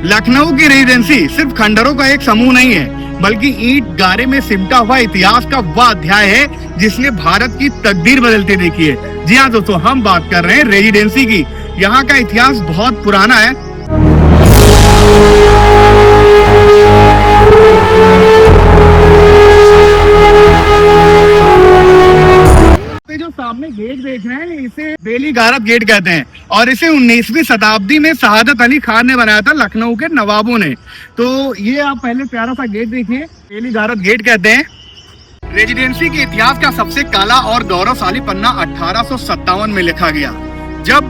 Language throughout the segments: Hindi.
लखनऊ की रेजिडेंसी सिर्फ खंडरों का एक समूह नहीं है, बल्कि ईंट गारे में सिमटा हुआ इतिहास का वह अध्याय है जिसने भारत की तकदीर बदलते देखी है। जी हाँ दोस्तों, हम बात कर रहे हैं रेजिडेंसी की। यहाँ का इतिहास बहुत पुराना है। जो सामने गेट देख रहे हैं इसे बेली गारत गेट कहते हैं और इसे 19वीं शताब्दी में शहादत अली खान ने बनाया था, लखनऊ के नवाबों ने। तो ये आप पहले प्यारा सा गेट देखिए, बेली गारत गेट कहते हैं। रेजिडेंसी के इतिहास का सबसे काला और गौरवशाली पन्ना 1857 में लिखा गया, जब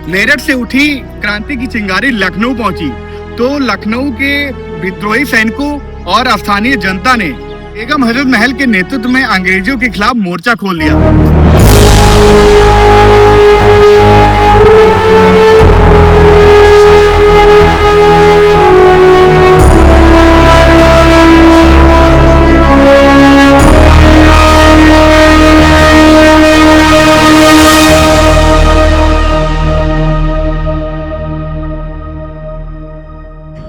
मेरठ से उठी क्रांति की चिंगारी लखनऊ पहुंची तो लखनऊ के विद्रोही सैनिकों और स्थानीय जनता ने बेगम हजरत महल के नेतृत्व में अंग्रेजों के खिलाफ मोर्चा खोल दिया।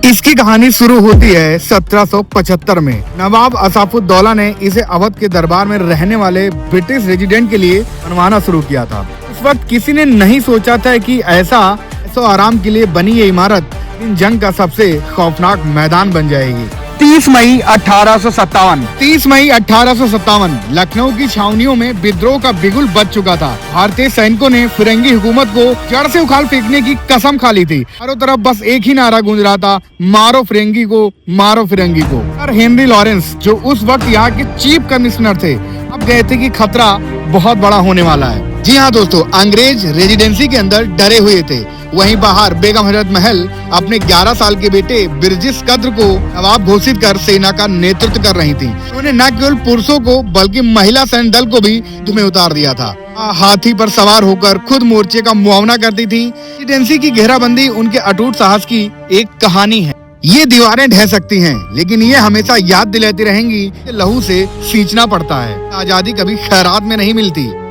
इसकी कहानी शुरू होती है 1775 में। नवाब असाफुद्दौला ने इसे अवध के दरबार में रहने वाले ब्रिटिश रेजिडेंट के लिए बनवाना शुरू किया था। उस वक्त किसी ने नहीं सोचा था कि ऐसा आराम के लिए बनी ये इमारत इन जंग का सबसे खौफनाक मैदान बन जाएगी। 30 मई 1857 लखनऊ की छावनियों में विद्रोह का बिगुल बज चुका था। भारतीय सैनिकों ने फिरंगी हुकूमत को जड़ से उखाड़ फेंकने की कसम खा ली थी। चारों तरफ बस एक ही नारा गूंज रहा था, मारो फिरंगी को, मारो फिरंगी को। और हेनरी लॉरेंस, जो उस वक्त यहाँ के चीफ कमिश्नर थे, अब गए थे कि खतरा बहुत बड़ा होने वाला है। जी हाँ दोस्तों, अंग्रेज रेजिडेंसी के अंदर डरे हुए थे। वहीं बाहर बेगम हजरत महल अपने 11 साल के बेटे बिरजिस कद्र को नवाब घोषित कर सेना का नेतृत्व कर रही थी। उन्होंने न केवल पुरुषों को बल्कि महिला सैन्य दल को भी युद्ध में उतार दिया था। हाथी पर सवार होकर खुद मोर्चे का मुआवना करती थी। रेजिडेंसी की घेराबंदी उनके अटूट साहस की एक कहानी है। ये दीवारें ढह सकती हैं, लेकिन ये हमेशा याद दिलाती रहेंगी कि लहू से सींचना पड़ता है। आजादी कभी खैरात में नहीं मिलती।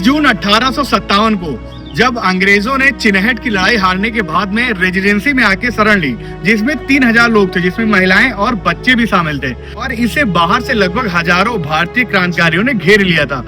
जून 1857 को जब अंग्रेजों ने चिनहट की लड़ाई हारने के बाद में रेजिडेंसी में आके शरण ली, जिसमें 3000 लोग थे, जिसमें महिलाएं और बच्चे भी शामिल थे, और इसे बाहर से लगभग हजारों भारतीय क्रांतिकारियों ने घेर लिया था।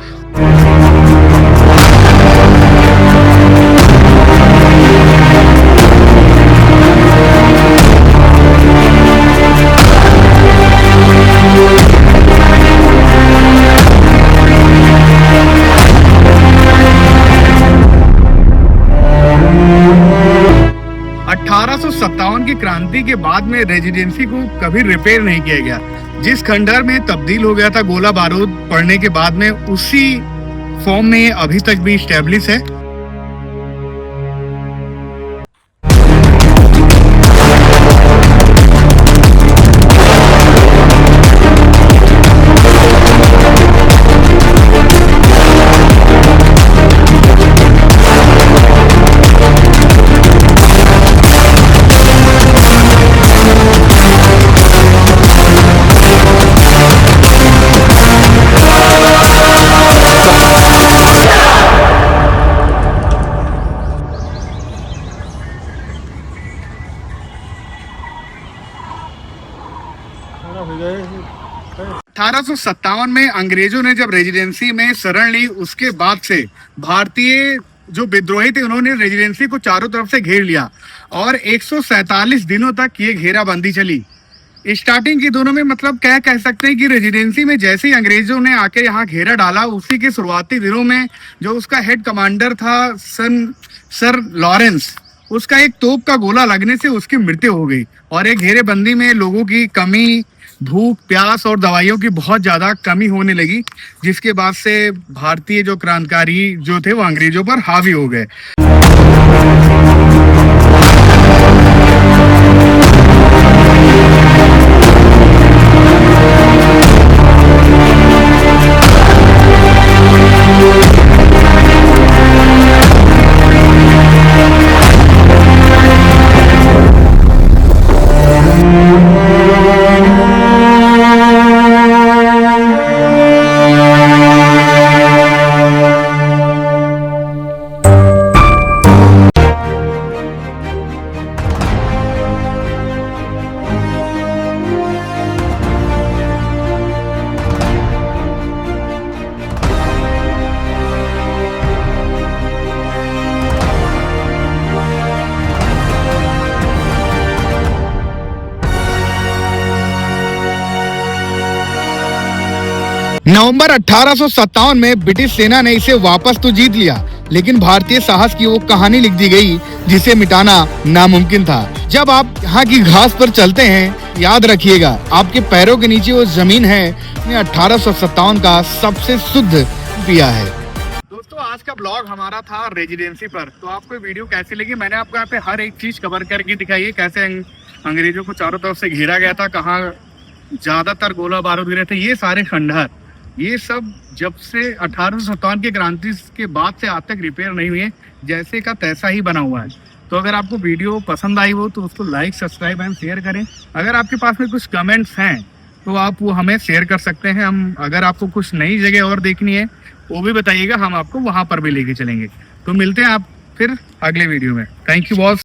1857 की क्रांति के बाद में रेजिडेंसी को कभी रिपेयर नहीं किया गया। जिस खंडहर में तब्दील हो गया था गोला बारूद पड़ने के बाद में, उसी फॉर्म में अभी तक भी स्टैब्लिश है। गए। 1857 में अंग्रेजों ने जब रेजिडेंसी में शरण ली, उसके बाद से भारतीय जो विद्रोही थे उन्होंने रेजिडेंसी को चारों तरफ से घेर लिया और 147 दिनों तक ये घेराबंदी चली। स्टार्टिंग के दिनों में मतलब क्या कह सकते हैं कि रेजिडेंसी में जैसे ही अंग्रेजों ने आके यहाँ घेरा डाला, उसी के शुरुआती दिनों में जो उसका हेड कमांडर था सर लॉरेंस, उसका एक तोप का गोला लगने से उसकी मृत्यु हो गई और एक घेरेबंदी में लोगों की कमी, भूख प्यास और दवाइयों की बहुत ज्यादा कमी होने लगी, जिसके बाद से भारतीय जो क्रांतिकारी जो थे वो अंग्रेजों पर हावी हो गए। नवंबर 1857 में ब्रिटिश सेना ने इसे वापस तो जीत लिया, लेकिन भारतीय साहस की वो कहानी लिख दी गई जिसे मिटाना नामुमकिन था। जब आप यहाँ की घास पर चलते हैं, याद रखिएगा आपके पैरों के नीचे वो जमीन है 1857 का सबसे शुद्ध पिया है। दोस्तों, आज का ब्लॉग हमारा था रेजिडेंसी पर। तो आपको वीडियो कैसी लगी? मैंने आपको यहाँ पे हर एक चीज कवर करके दिखाई है, कैसे अंग्रेजों को चारों तरफ से घेरा गया था, कहाँ ज्यादातर गोला बारूद गिरे थे, ये सारे खंडहर, ये सब जब से 1857 की क्रांति के बाद से आज तक रिपेयर नहीं हुए, जैसे का तैसा ही बना हुआ है। तो अगर आपको वीडियो पसंद आई हो तो उसको लाइक, सब्सक्राइब एंड शेयर करें। अगर आपके पास में कुछ कमेंट्स हैं तो आप वो हमें शेयर कर सकते हैं। हम अगर आपको कुछ नई जगह और देखनी है वो भी बताइएगा, हम आपको वहां पर भी लेके चलेंगे। तो मिलते हैं आप फिर अगले वीडियो में। Thank you boss.